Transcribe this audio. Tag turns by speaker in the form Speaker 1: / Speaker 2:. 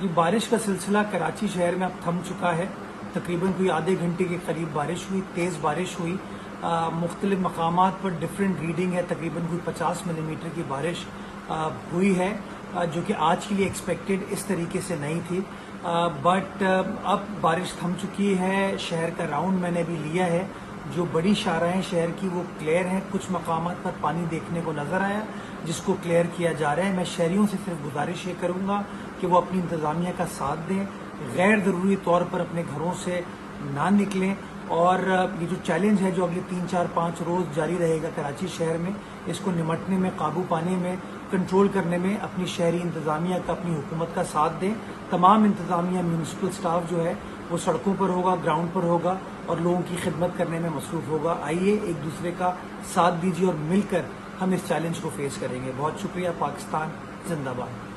Speaker 1: یہ بارش کا سلسلہ کراچی شہر میں اب تھم چکا ہے. تقریباً کوئی آدھے گھنٹے کے قریب بارش ہوئی، تیز بارش ہوئی. مختلف مقامات پر ڈفرینٹ ریڈنگ ہے. تقریباً کوئی 50 ملی میٹر کی بارش ہوئی ہے، جو کہ آج کے لیے ایکسپیکٹڈ اس طریقے سے نہیں تھی. بٹ اب بارش تھم چکی ہے. شہر کا راؤنڈ میں نے ابھی لیا ہے. جو بڑی شاہراہیں شہر کی وہ کلیئر ہیں. کچھ مقامات پر پانی دیکھنے کو نظر آیا جس کو کلیئر کیا جا رہا ہے. میں شہریوں سے صرف گزارش یہ کروں گا کہ وہ اپنی انتظامیہ کا ساتھ دیں، غیر ضروری طور پر اپنے گھروں سے نہ نکلیں. اور یہ جو چیلنج ہے جو اگلے 3 4 5 روز جاری رہے گا کراچی شہر میں، اس کو نمٹنے میں، قابو پانے میں، کنٹرول کرنے میں اپنی شہری انتظامیہ کا، اپنی حکومت کا ساتھ دیں. تمام انتظامیہ، میونسپل سٹاف جو ہے وہ سڑکوں پر ہوگا، گراؤنڈ پر ہوگا اور لوگوں کی خدمت کرنے میں مصروف ہوگا. آئیے ایک دوسرے کا ساتھ دیجیے اور مل کر ہم اس چیلنج کو فیس کریں گے. بہت شکریہ. پاکستان زندہ باد.